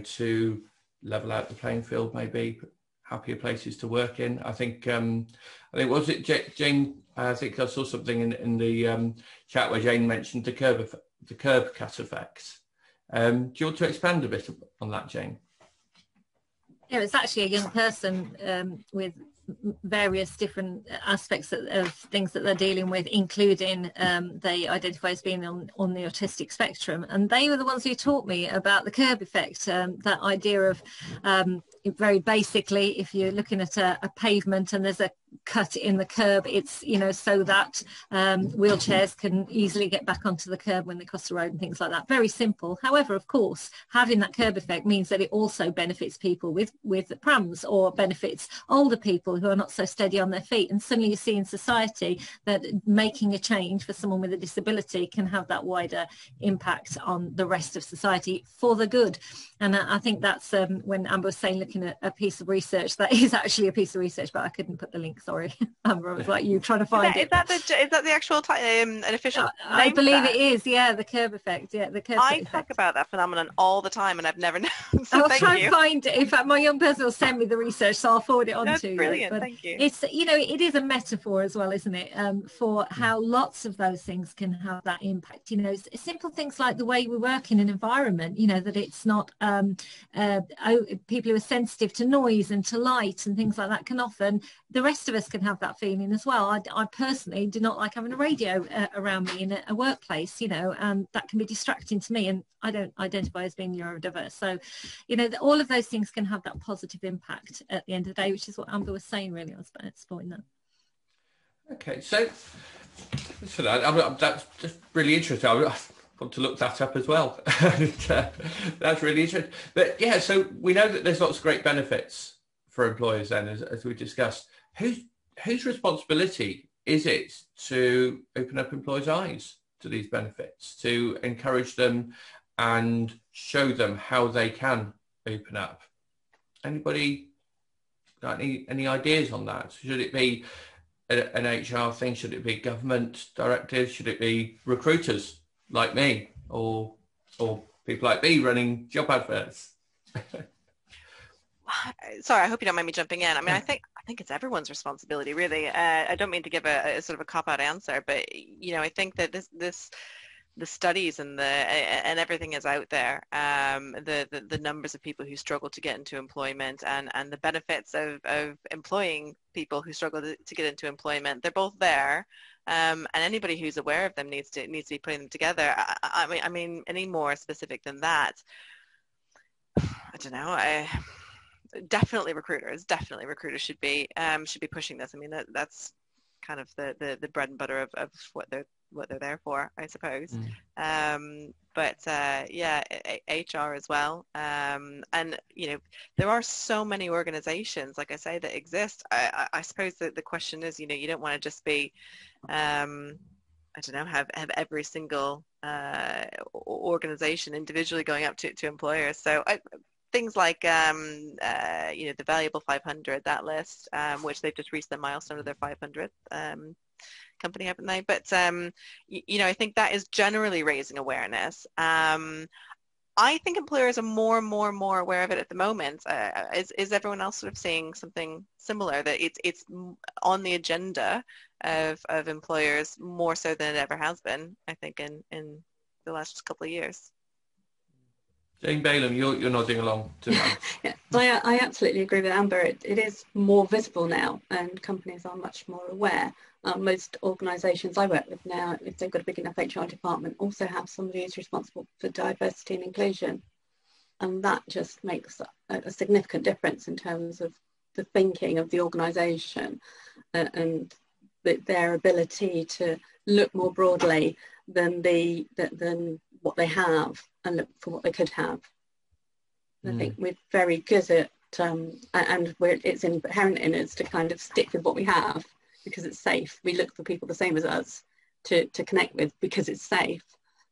to level out the playing field, maybe happier places to work in. I think was it Jane? I think I saw something in the chat where Jane mentioned the curb cut effect. Do you want to expand a bit on that, Jane?
Yeah, it's actually a young person with various different aspects of things that they're dealing with, including they identify as being on the autistic spectrum, and they were the ones who taught me about the curb effect, that idea of very basically, if you're looking at a pavement and there's a cut in the curb, it's so that wheelchairs can easily get back onto the curb when they cross the road and things like that. Very simple. However, of course, having that curb effect means that it also benefits people with prams, or benefits older people who are not so steady on their feet. And suddenly you see in society that making a change for someone with a disability can have that wider impact on the rest of society for the good. And I think that's when Amber was saying looking at a piece of research, that is actually a piece of research, but I couldn't put the link. Sorry, Amber, I was like you trying to find it.
Is that the actual an official name?
I believe it is. Yeah, the curb effect. Yeah, the curb effect.
I talk about that phenomenon all the time, and I've never known. So
I'll try and find it. In fact, my young person will send me the research, so I'll forward it on to you.
Brilliant,
but
thank you.
It's it is a metaphor as well, isn't it? For how lots of those things can have that impact. Simple things like the way we work in an environment. That it's not people who are sensitive to noise and to light and things like that can often. The rest of us can have that feeling as well. I personally do not like having a radio around me in a workplace, and that can be distracting to me, and I don't identify as being neurodiverse. So, all of those things can have that positive impact at the end of the day, which is what Amber was saying, really. I was supporting that.
Okay, so for that, that's just really interesting. I want to look that up as well. That's really interesting. But yeah, so we know that there's lots of great benefits for employers then, as we discussed. Whose responsibility is it to open up employers' eyes to these benefits, to encourage them and show them how they can open up? Anybody got any ideas on that? Should it be an HR thing? Should it be government directives? Should it be recruiters like me or people like me running job adverts?
Sorry, I hope you don't mind me jumping in. I mean, I think it's everyone's responsibility, really. I don't mean to give a sort of a cop-out answer, but I think that the studies and everything is out there. The numbers of people who struggle to get into employment and the benefits of employing people who struggle to get into employment, they're both there. And anybody who's aware of them needs to be putting them together. I mean, any more specific than that, I don't know. Definitely recruiters should be pushing this. I mean, that's kind of the bread and butter of what they're there for, I suppose. But yeah, HR as well. And there are so many organizations, like I say, that exist. I suppose that the question is, you don't want to just be I don't know, have every single organization individually going up to employers. So things like the Valuable 500, that list, which they've just reached the milestone of their 500th company, haven't they? But I think that is generally raising awareness. I think employers are more and more aware of it at the moment. Is everyone else sort of seeing something similar, that it's on the agenda of employers more so than it ever has been, I think, in the last couple of years?
Jane Balaam, you're nodding along to that.
Yeah, I absolutely agree with Amber. It is more visible now, and companies are much more aware. Most organisations I work with now, if they've got a big enough HR department, also have somebody who's responsible for diversity and inclusion, and that just makes a significant difference in terms of the thinking of the organisation and their ability to look more broadly than what they have and look for what they could have. I think we're very good at, and it's inherent in us to kind of stick with what we have because it's safe. We look for people the same as us to connect with because it's safe.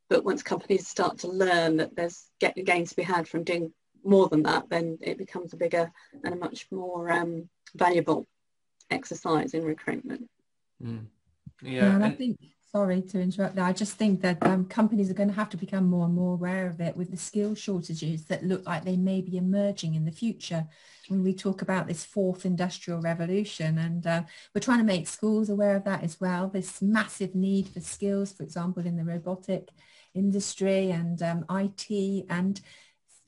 But once companies start to learn that there's gains to be had from doing more than that, then it becomes a bigger and a much more valuable exercise in recruitment.
Yeah,
and I think, sorry to interrupt there, I just think that companies are going to have to become more and more aware of it with the skill shortages that look like they may be emerging in the future when we talk about this fourth industrial revolution. And we're trying to make schools aware of that as well. This massive need for skills, for example, in the robotic industry and IT, and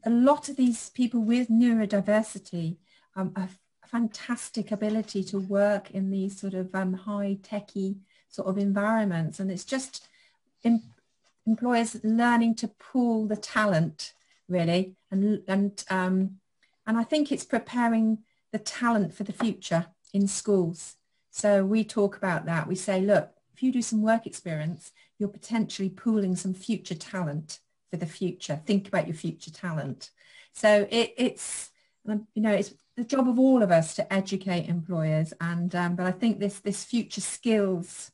a lot of these people with neurodiversity have fantastic ability to work in these sort of high techy sort of environments, and it's just employers learning to pool the talent really, and I think it's preparing the talent for the future in schools. So we talk about that. We say, look, if you do some work experience, you're potentially pooling some future talent for the future. Think about your future talent. So it's it's the job of all of us to educate employers, and but I think this future skills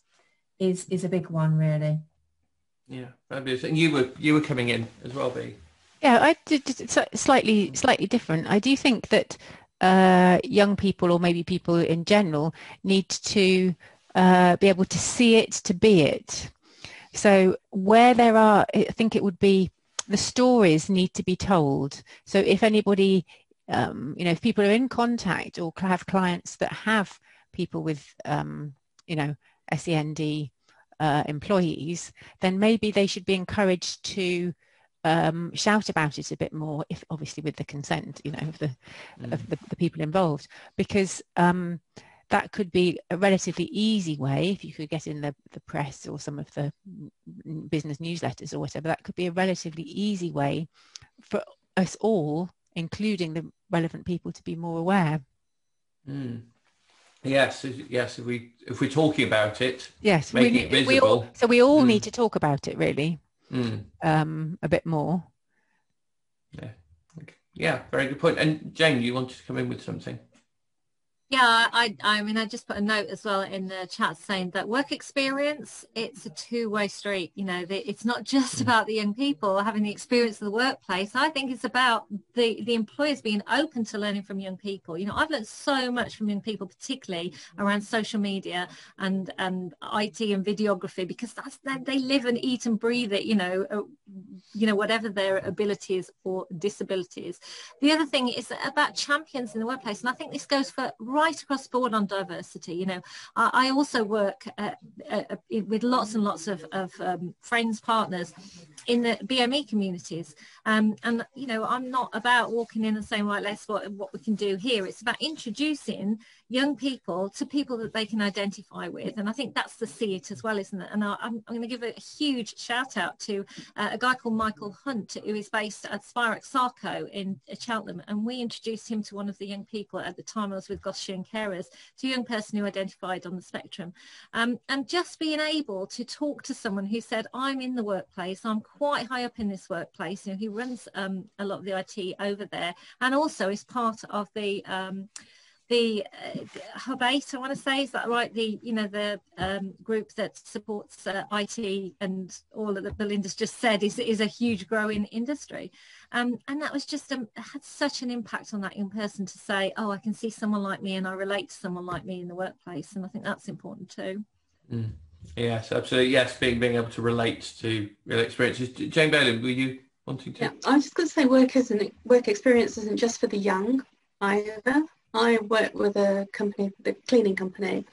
is a big one, really.
Yeah, fabulous. And you were coming in as well, B.
Yeah, I did slightly different. I do think that young people, or maybe people in general, need to be able to see it to be it. So where there are, I think it would be, the stories need to be told. So if anybody, if people are in contact or have clients that have people with, SEND employees, then maybe they should be encouraged to shout about it a bit more, if obviously with the consent, of the people involved, because that could be a relatively easy way, if you could get in the press or some of the business newsletters or whatever, that could be a relatively easy way for us all, including the relevant people, to be more aware.
Yes. If we're talking about it,
yes,
making it visible.
We all need to talk about it, really, a bit more.
Yeah. Okay. Yeah, very good point. And Jane, you wanted to come in with something?
Yeah, I mean, I just put a note as well in the chat saying that work experience, it's a two-way street. It's not just about the young people having the experience of the workplace. I think it's about the employers being open to learning from young people. I've learned so much from young people, particularly around social media and IT and videography, because they live and eat and breathe it, whatever their abilities or disabilities. The other thing is about champions in the workplace, and I think this goes for right across the board on diversity. I also work with lots and lots of friends, partners in the BME communities, and I'm not about walking in and saying, right, let's what we can do here. It's about introducing young people to people that they can identify with, and I think that's the see it as well, isn't it? And I'm going to give a huge shout out to a guy called Michael Hunt, who is based at Spirex Sarco in Cheltenham, and we introduced him to one of the young people at the time I was with Gloucestershire and Carers, to a young person who identified on the spectrum, and just being able to talk to someone who said, I'm in the workplace, I'm quite high up in this workplace. He runs a lot of the IT over there, and also is part of the Hub 8, I want to say, is that right? The group that supports IT and all of that Belinda's just said is a huge growing industry, and that was just had such an impact on that young person to say, oh, I can see someone like me and I relate to someone like me in the workplace, and I think that's important too.
Yes, absolutely. Yes, being able to relate to real experiences. Jane Boland, were you wanting to?
Yeah, I was just going to say work experience isn't just for the young either. I work with a company, the cleaning company,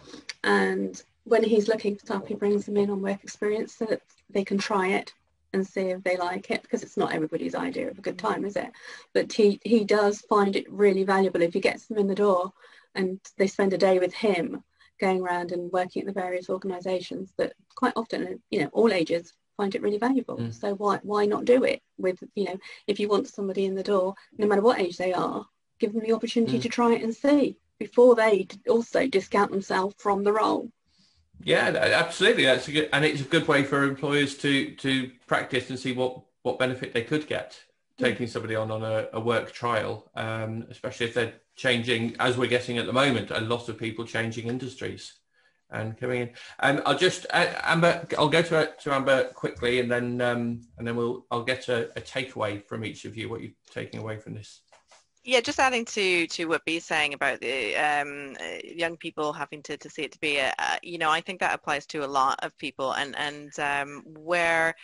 and when he's looking for staff, he brings them in on work experience so that they can try it and see if they like it, because it's not everybody's idea of a good time, is it? But he does find it really valuable if he gets them in the door and they spend a day with him going around and working at the various organisations that quite often, all ages find it really valuable. So why not do it with, if you want somebody in the door, no matter what age they are, give them the opportunity to try it and see before they also discount themselves from the role.
Yeah, absolutely. That's it's a good way for employers to practice and see what benefit they could get taking somebody on a work trial, especially if they're changing, as we're getting at the moment, a lot of people changing industries and coming in. I'll just Amber, I'll go to Amber quickly, and then I'll get a takeaway from each of you, what you're taking away from this.
Yeah, just adding to what Bee's saying about the young people having to see it to be you know, I think that applies to a lot of people, and where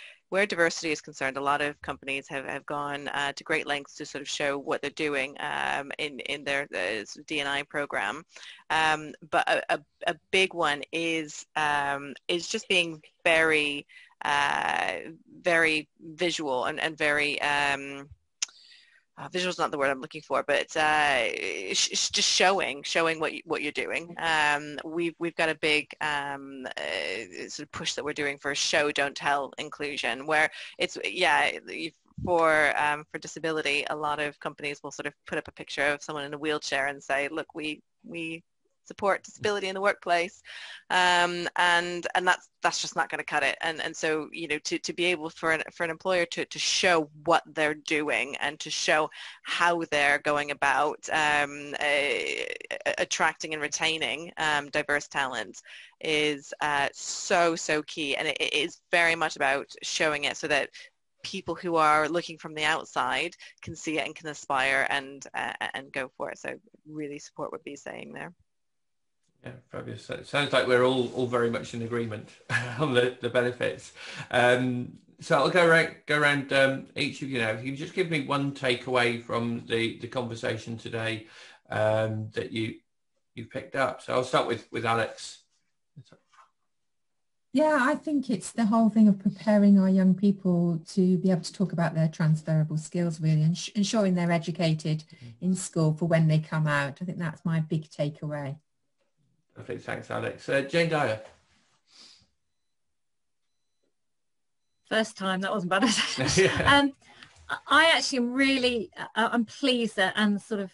diversity is concerned, a lot of companies have gone to great lengths to sort of show what they're doing in their D&I program. But a big one is just being very very visual and very visual is not the word I'm looking for, but just showing what you're doing. We've got a big sort of push that we're doing for show, don't tell inclusion, where it's for disability, a lot of companies will sort of put up a picture of someone in a wheelchair and say, look, we support disability in the workplace, and that's just not going to cut it. And so, you know, to be able for an employer to show what they're doing and to show how they're going about attracting and retaining diverse talent is so key, and it is very much about showing it so that people who are looking from the outside can see it and can aspire and go for it. So really support what Bee's saying there.
Yeah, fabulous. So it sounds like we're all very much in agreement on the benefits. So I'll go around each of you now. If you can just give me one takeaway from the conversation today that you've picked up. So I'll start with Alex.
Yeah, I think it's the whole thing of preparing our young people to be able to talk about their transferable skills, really, and ensuring they're educated in school for when they come out. I think that's my big takeaway.
Perfect, thanks, Alex. Jane Dyer.
First time, that wasn't bad. I actually am really, I'm pleased and sort of,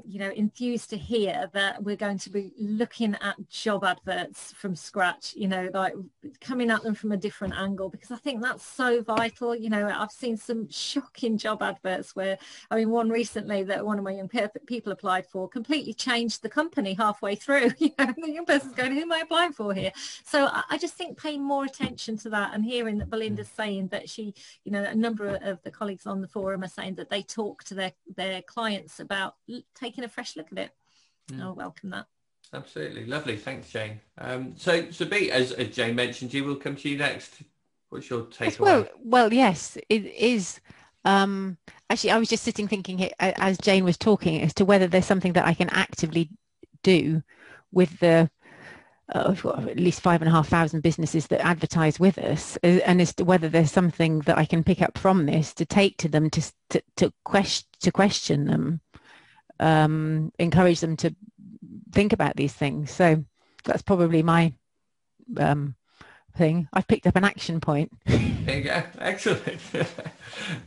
you know, enthused to hear that we're going to be looking at job adverts from scratch, you know, like coming at them from a different angle, because I think that's so vital. You know, I've seen some shocking job adverts where, I mean, one recently that one of my young people applied for completely changed the company halfway through. You know, the young person's going, who am I applying for here? So I just think paying more attention to that, and hearing that Belinda's saying that she, you know, a number of the colleagues on the forum are saying that they talk to their clients about taking a fresh look at it. I'll welcome that.
Absolutely, lovely. Thanks, Jane. So Bea, as Jane mentioned, you will come to you next. What's your takeaway?
Well, yes, it is. Actually, I was just sitting thinking here, as Jane was talking, as to whether there's something that I can actively do with the we've got at least 5,500 businesses that advertise with us, and as to whether there's something that I can pick up from this to take to them to question them, encourage them to think about these things. So that's probably my thing. I've picked up an action point.
There you go. Excellent.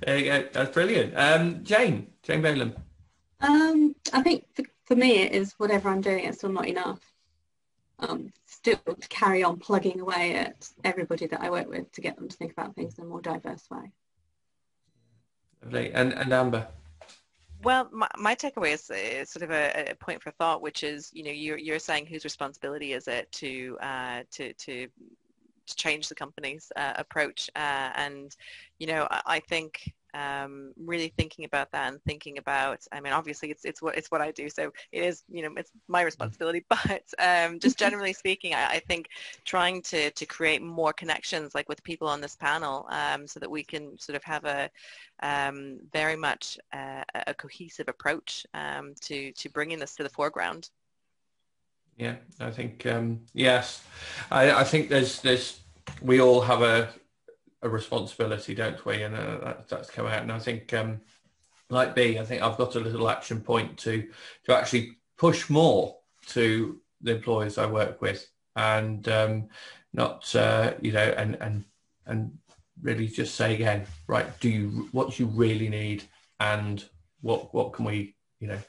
There you go. That's brilliant. Jane Balaam.
I think for me it is whatever I'm doing, it's still not enough. Still to carry on plugging away at everybody that I work with to get them to think about things in a more diverse way.
Lovely. And Amber.
Well, my takeaway is sort of a point for thought, which is, you know, you're saying whose responsibility is it to change the company's approach, and you know, I think really thinking about that and thinking about, I mean, obviously it's what I do, so it is, you know, it's my responsibility, but just generally speaking, I think trying to create more connections, like with people on this panel, so that we can sort of have a very much a cohesive approach to bringing this to the foreground.
Yeah, I think yes, I think there's we all have a responsibility, don't we? And that's come out. And I think, like Bea, I think I've got a little action point to actually push more to the employers I work with, and not you know, and really just say again, right? What do you really need, and what can we, you know,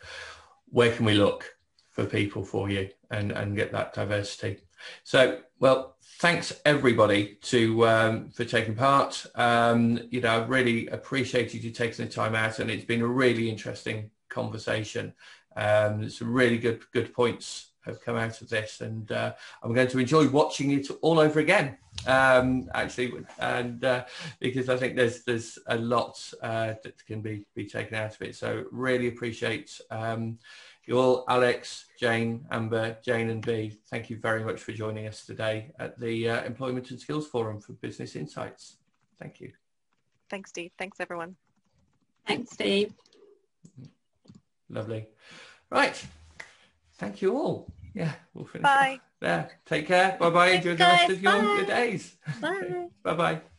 where can we look for people for you, and get that diversity. So, well, thanks everybody for taking part. You know, I've really appreciated you taking the time out, and it's been a really interesting conversation. Some really good points come out of this, and I'm going to enjoy watching it all over again, actually, and because I think there's a lot that can be taken out of it. So really appreciate you all, Alex, Jane, Amber, Jane and Bea. Thank you very much for joining us today at the Employment and Skills Forum for Business Insights. Thank you.
Thanks, Steve. Thanks, everyone.
Thanks, Steve.
Lovely. Right. Thank you all. Yeah, we'll finish.
Bye.
There. Take care. Bye-bye. Enjoy the rest of your days.
Bye.
Bye-bye.